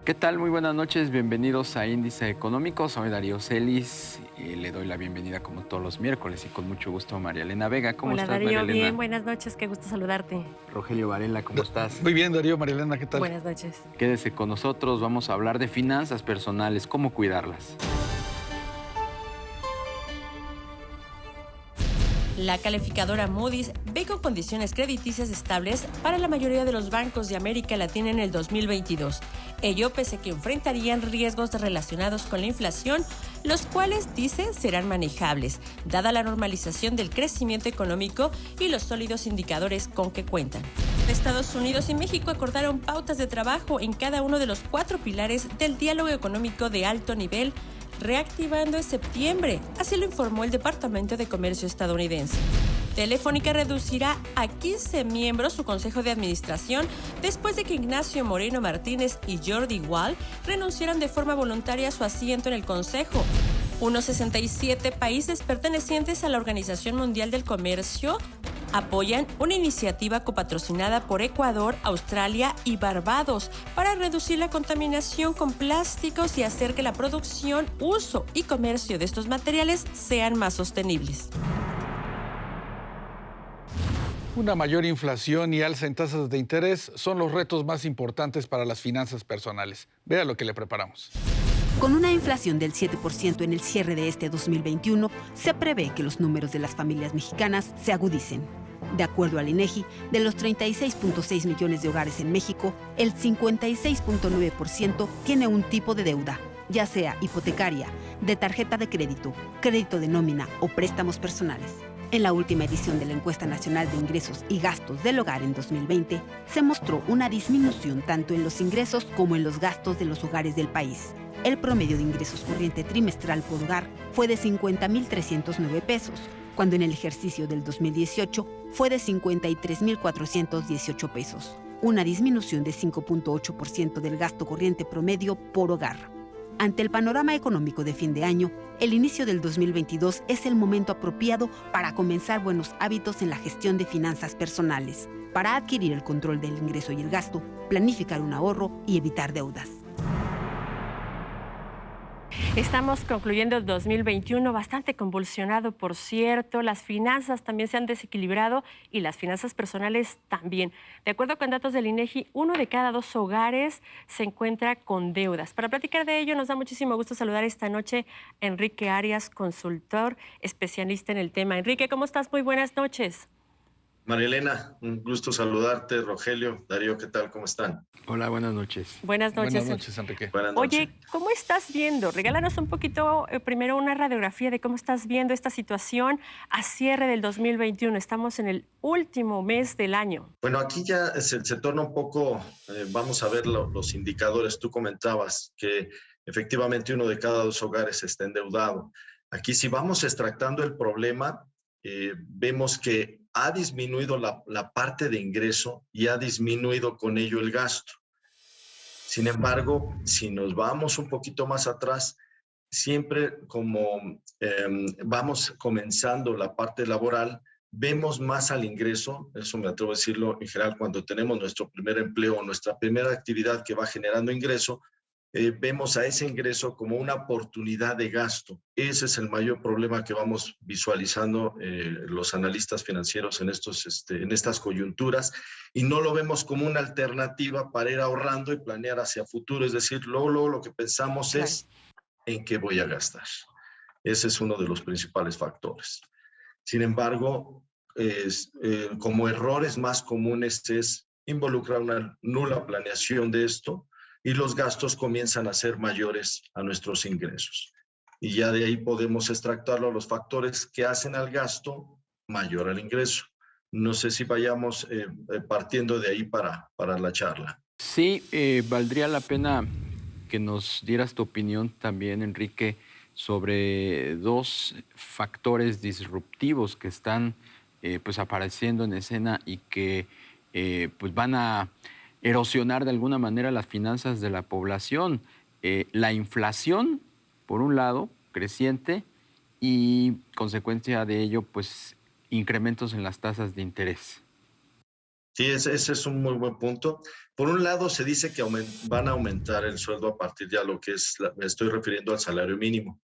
¿Qué tal? Muy buenas noches, bienvenidos a Índice Económico. Soy Darío Celis y le doy la bienvenida como todos los miércoles y con mucho gusto a María Elena Vega. ¿Cómo Hola estás, María Darío, bien, Elena? buenas noches, qué gusto saludarte. Rogelio Varela, ¿cómo estás? Muy bien, Darío, Marielena, ¿qué tal? Buenas noches. Quédese con nosotros, vamos a hablar de finanzas personales, cómo cuidarlas. La calificadora Moody's ve con condiciones crediticias estables para la mayoría de los bancos de América Latina en el 2022. Ello pese a que enfrentarían riesgos relacionados con la inflación, los cuales, dice, serán manejables, dada la normalización del crecimiento económico y los sólidos indicadores con que cuentan. Estados Unidos y México acordaron pautas de trabajo en cada uno de los 4 pilares del diálogo económico de alto nivel, reactivando en septiembre, así lo informó el Departamento de Comercio estadounidense. Telefónica reducirá a 15 miembros su consejo de administración después de que Ignacio Moreno Martínez y Jordi Wall renunciaran de forma voluntaria a su asiento en el consejo. Unos 67 países pertenecientes a la Organización Mundial del Comercio apoyan una iniciativa copatrocinada por Ecuador, Australia y Barbados para reducir la contaminación con plásticos y hacer que la producción, uso y comercio de estos materiales sean más sostenibles. Una mayor inflación y alza en tasas de interés son los retos más importantes para las finanzas personales. Vea lo que le preparamos. Con una inflación del 7% en el cierre de este 2021, se prevé que los números de las familias mexicanas se agudicen. De acuerdo al INEGI, de los 36.6 millones de hogares en México, el 56.9% tiene un tipo de deuda, ya sea hipotecaria, de tarjeta de crédito, crédito de nómina o préstamos personales. En la última edición de la Encuesta Nacional de Ingresos y Gastos del Hogar en 2020, se mostró una disminución tanto en los ingresos como en los gastos de los hogares del país. El promedio de ingresos corriente trimestral por hogar fue de 50.309 pesos, cuando en el ejercicio del 2018 fue de 53.418 pesos, una disminución de 5.8% del gasto corriente promedio por hogar. Ante el panorama económico de fin de año, el inicio del 2022 es el momento apropiado para comenzar buenos hábitos en la gestión de finanzas personales, para adquirir el control del ingreso y el gasto, planificar un ahorro y evitar deudas. Estamos concluyendo el 2021 bastante convulsionado, por cierto. Las finanzas también se han desequilibrado y las finanzas personales también. De acuerdo con datos del INEGI, 1 de cada 2 hogares se encuentra con deudas. Para platicar de ello, nos da muchísimo gusto saludar esta noche a Enrique Arias, consultor, especialista en el tema. Enrique, ¿cómo estás? Muy buenas noches. María Elena, un gusto saludarte. Rogelio, Darío, ¿qué tal? ¿Cómo están? Hola, buenas noches. Buenas noches. Buenas noches, Enrique. Buenas noches. Oye, ¿cómo estás viendo? Regálanos un poquito, primero una radiografía de cómo estás viendo esta situación a cierre del 2021. Estamos en el último mes del año. Bueno, aquí ya se torna un poco, vamos a ver los indicadores. Tú comentabas que efectivamente 1 de cada 2 hogares está endeudado. Aquí si vamos extractando el problema, vemos que ha disminuido la parte de ingreso y ha disminuido con ello el gasto. Sin embargo, si nos vamos un poquito más atrás, siempre como vamos comenzando la parte laboral, vemos más al ingreso, eso me atrevo a decirlo en general, cuando tenemos nuestro primer empleo, nuestra primera actividad que va generando ingreso, vemos a ese ingreso como una oportunidad de gasto. Ese es el mayor problema que vamos visualizando los analistas financieros en estas coyunturas, y no lo vemos como una alternativa para ir ahorrando y planear hacia futuro. Es decir, luego lo que pensamos es en qué voy a gastar. Ese es uno de los principales factores. Sin embargo, como errores más comunes es involucrar una nula planeación de esto, y los gastos comienzan a ser mayores a nuestros ingresos. Y ya de ahí podemos extractarlo a los factores que hacen al gasto mayor al ingreso. No sé si vayamos partiendo de ahí para la charla. Sí, valdría la pena que nos dieras tu opinión también, Enrique, sobre 2 factores disruptivos que están pues apareciendo en escena y que pues van a erosionar de alguna manera las finanzas de la población. La inflación, por un lado, creciente, y consecuencia de ello, pues incrementos en las tasas de interés. Sí, ese es un muy buen punto. Por un lado, se dice que van a aumentar el sueldo a partir de lo que es, me estoy refiriendo al salario mínimo.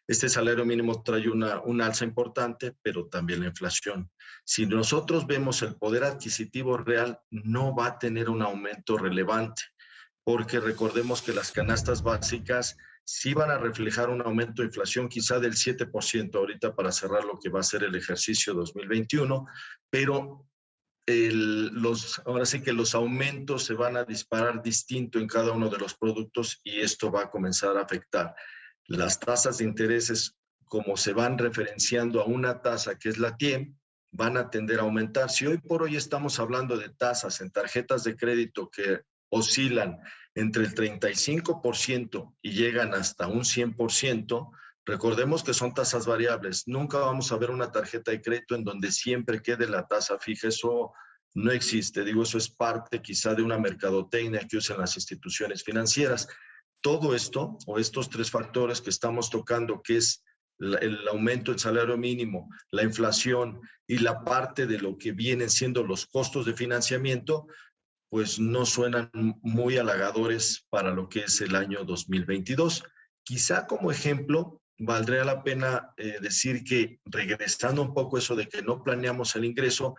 Este salario mínimo trae un alza importante, pero también la inflación. Si nosotros vemos el poder adquisitivo real, no va a tener un aumento relevante, porque recordemos que las canastas básicas sí van a reflejar un aumento de inflación quizá del 7% ahorita para cerrar lo que va a ser el ejercicio 2021, pero ahora sí que los aumentos se van a disparar distinto en cada uno de los productos y esto va a comenzar a afectar. Las tasas de intereses, como se van referenciando a una tasa que es la TIEM, van a tender a aumentar. Si hoy por hoy estamos hablando de tasas en tarjetas de crédito que oscilan entre el 35% y llegan hasta un 100%, recordemos que son tasas variables. Nunca vamos a ver una tarjeta de crédito en donde siempre quede la tasa fija. Eso no existe. Digo, eso es parte quizá de una mercadotecnia que usan las instituciones financieras. Todo esto, o estos tres factores que estamos tocando, que es el aumento del salario mínimo, la inflación y la parte de lo que vienen siendo los costos de financiamiento, pues no suenan muy halagadores para lo que es el año 2022. Quizá como ejemplo, valdría la pena decir que, regresando un poco eso de que no planeamos el ingreso,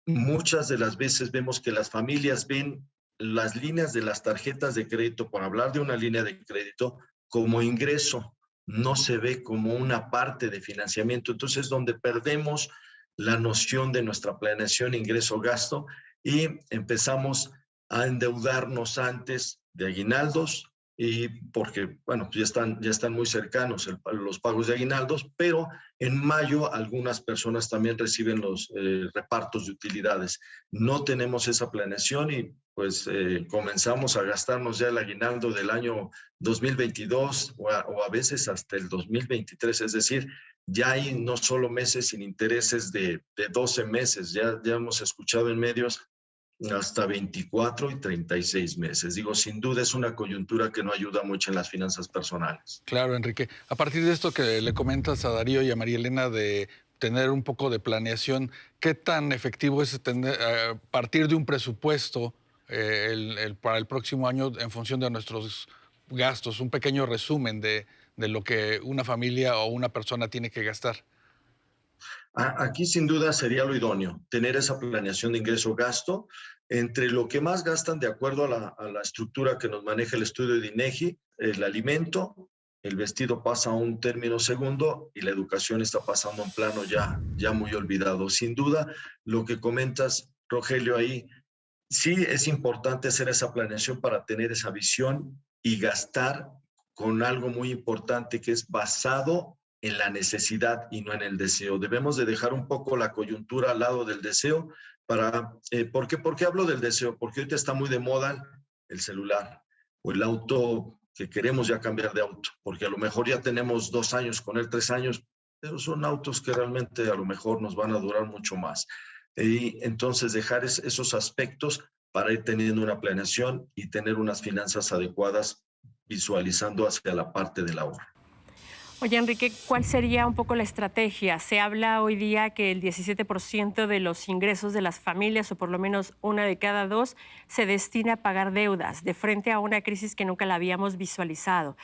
muchas de las veces vemos que las familias ven las líneas de las tarjetas de crédito, por hablar de una línea de crédito, como ingreso, no se ve como una parte de financiamiento. Entonces, donde perdemos la noción de nuestra planeación ingreso-gasto y empezamos a endeudarnos antes de aguinaldos, y porque, bueno, ya están muy cercanos los pagos de aguinaldos, pero en mayo algunas personas también reciben los repartos de utilidades. No tenemos esa planeación y pues comenzamos a gastarnos ya el aguinaldo del año 2022 o a veces hasta el 2023, es decir, ya hay no solo meses sin intereses de 12 meses, ya hemos escuchado en medios hasta 24 y 36 meses. Digo, sin duda es una coyuntura que no ayuda mucho en las finanzas personales. Claro, Enrique. A partir de esto que le comentas a Darío y a María Elena de tener un poco de planeación, ¿qué tan efectivo es partir de un presupuesto para el próximo año en función de nuestros gastos? Un pequeño resumen de lo que una familia o una persona tiene que gastar. Aquí sin duda sería lo idóneo, tener esa planeación de ingreso-gasto entre lo que más gastan de acuerdo a la estructura que nos maneja el estudio de INEGI, el alimento, el vestido pasa a un término segundo y la educación está pasando a un plano ya muy olvidado. Sin duda, lo que comentas, Rogelio, ahí, sí es importante hacer esa planeación para tener esa visión y gastar con algo muy importante que es basado en la necesidad y no en el deseo. Debemos de dejar un poco la coyuntura al lado del deseo. ¿Por qué hablo del deseo? Porque ahorita está muy de moda el celular o el auto que queremos ya cambiar de auto, porque a lo mejor ya tenemos 2 años con él, 3 años, pero son autos que realmente a lo mejor nos van a durar mucho más. Y entonces dejar esos aspectos para ir teniendo una planeación y tener unas finanzas adecuadas, visualizando hacia la parte del ahorro. Oye, Enrique, ¿cuál sería un poco la estrategia? Se habla hoy día que el 17% de los ingresos de las familias, o por lo menos una de cada dos, se destina a pagar deudas de frente a una crisis que nunca la habíamos visualizado.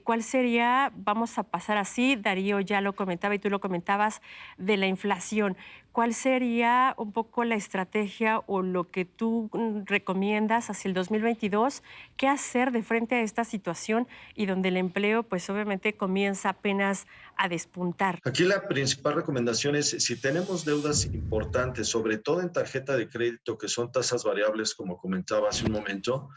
¿Cuál sería, vamos a pasar así, Darío ya lo comentaba y tú lo comentabas, de la inflación? ¿Cuál sería un poco la estrategia o lo que tú recomiendas hacia el 2022? ¿Qué hacer de frente a esta situación y donde el empleo, pues obviamente comienza apenas a despuntar? Aquí la principal recomendación es, si tenemos deudas importantes, sobre todo en tarjeta de crédito, que son tasas variables, como comentaba hace un momento,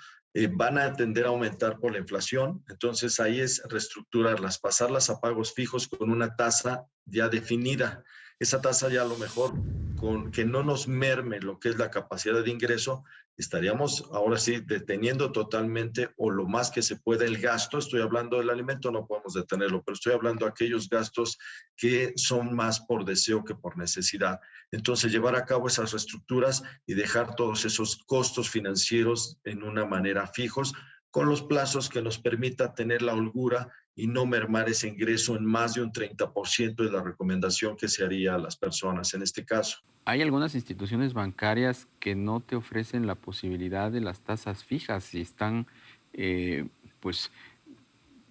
van a tender a aumentar por la inflación. Entonces ahí es reestructurarlas, pasarlas a pagos fijos con una tasa ya definida. Esa tasa ya a lo mejor, con que no nos merme lo que es la capacidad de ingreso, estaríamos ahora sí deteniendo totalmente o lo más que se pueda el gasto. Estoy hablando del alimento, no podemos detenerlo, pero estoy hablando de aquellos gastos que son más por deseo que por necesidad. Entonces, llevar a cabo esas reestructuras y dejar todos esos costos financieros en una manera fijos, con los plazos que nos permita tener la holgura y no mermar ese ingreso en más de un 30% es la recomendación que se haría a las personas en este caso. Hay algunas instituciones bancarias que no te ofrecen la posibilidad de las tasas fijas y están pues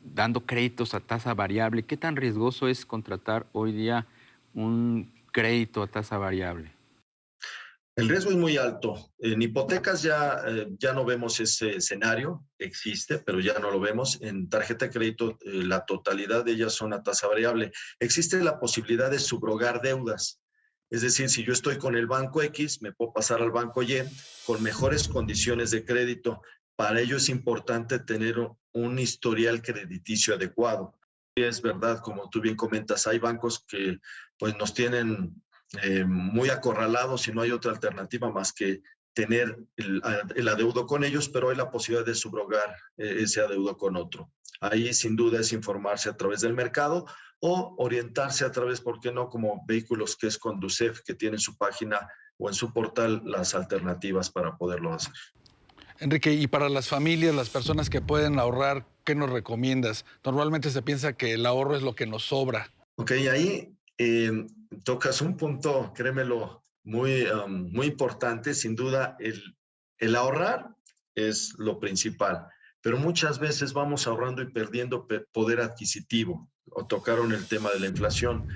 dando créditos a tasa variable. ¿Qué tan riesgoso es contratar hoy día un crédito a tasa variable? El riesgo es muy alto. En hipotecas ya no vemos ese escenario, existe, pero ya no lo vemos. En tarjeta de crédito, la totalidad de ellas son a tasa variable. Existe la posibilidad de subrogar deudas. Es decir, si yo estoy con el banco X, me puedo pasar al banco Y con mejores condiciones de crédito. Para ello es importante tener un historial crediticio adecuado. Es verdad, como tú bien comentas, hay bancos que pues nos tienen muy acorralados y no hay otra alternativa más que tener el adeudo con ellos, pero hay la posibilidad de subrogar ese adeudo con otro. Ahí sin duda es informarse a través del mercado o orientarse a través, ¿por qué no?, como Vehículos, que es Conducef, que tiene en su página o en su portal las alternativas para poderlo hacer. Enrique, y para las familias, las personas que pueden ahorrar, ¿qué nos recomiendas? Normalmente se piensa que el ahorro es lo que nos sobra. Ok, ahí tocas un punto, créemelo, muy importante. Sin duda, el ahorrar es lo principal, pero muchas veces vamos ahorrando y perdiendo poder adquisitivo. O tocaron el tema de la inflación.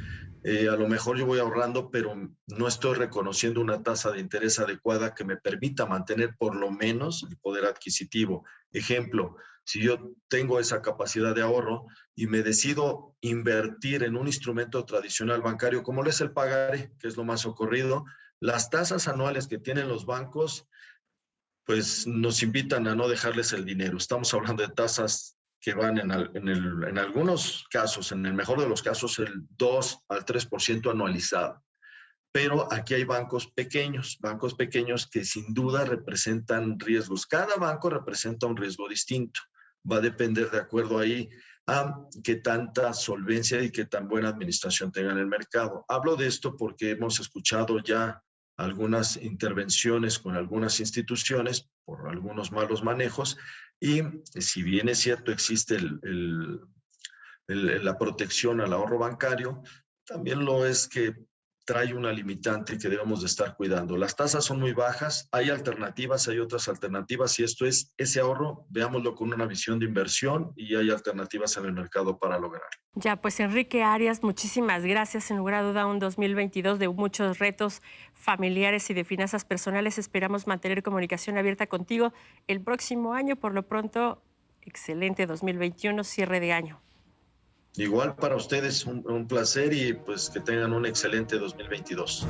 A lo mejor yo voy ahorrando, pero no estoy reconociendo una tasa de interés adecuada que me permita mantener por lo menos el poder adquisitivo. Ejemplo, si yo tengo esa capacidad de ahorro y me decido invertir en un instrumento tradicional bancario, como lo es el pagaré, que es lo más ocurrido, las tasas anuales que tienen los bancos, pues nos invitan a no dejarles el dinero. Estamos hablando de tasas que van en algunos casos, en el mejor de los casos, el 2 al 3% anualizado. Pero aquí hay bancos pequeños que sin duda representan riesgos. Cada banco representa un riesgo distinto. Va a depender de acuerdo ahí a qué tanta solvencia y qué tan buena administración tenga en el mercado. Hablo de esto porque hemos escuchado ya algunas intervenciones con algunas instituciones por algunos malos manejos y si bien es cierto existe la protección al ahorro bancario, también lo es que trae una limitante que debemos de estar cuidando. Las tasas son muy bajas, hay alternativas, hay otras alternativas y esto es ese ahorro, veámoslo con una visión de inversión y hay alternativas en el mercado para lograrlo. Ya, pues Enrique Arias, muchísimas gracias. Sin lugar a duda, un 2022 de muchos retos familiares y de finanzas personales. Esperamos mantener comunicación abierta contigo el próximo año. Por lo pronto, excelente 2021, cierre de año. Igual para ustedes, un placer y pues que tengan un excelente 2022.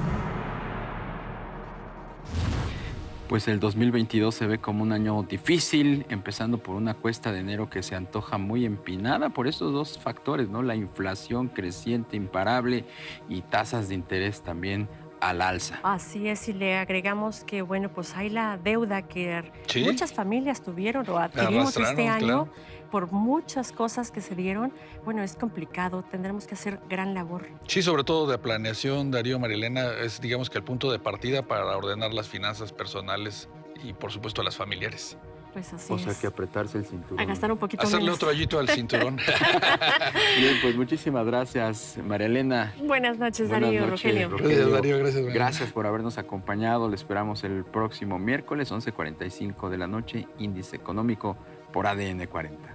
Pues el 2022 se ve como un año difícil, empezando por una cuesta de enero que se antoja muy empinada por estos dos factores, ¿no? La inflación creciente, imparable y tasas de interés también al alza. Así es, y le agregamos que, bueno, pues hay la deuda que ¿Sí? muchas familias tuvieron o adquirimos este año, claro, por muchas cosas que se dieron. Bueno, es complicado, tendremos que hacer gran labor. Sí, sobre todo de planeación, Darío, Marielena, es digamos que el punto de partida para ordenar las finanzas personales y por supuesto las familiares. Pues así O sea, es. que apretarse el cinturón. A gastar un poquito Hacerle menos. otro hoyito al cinturón. Bien, pues muchísimas gracias, María Elena. Buenas noches, Buenas Darío, noches, Rogelio. Gracias, Darío, gracias, Marielena. Gracias por habernos acompañado. Le esperamos el próximo miércoles, 11:45 de la noche, Índice Económico por ADN 40.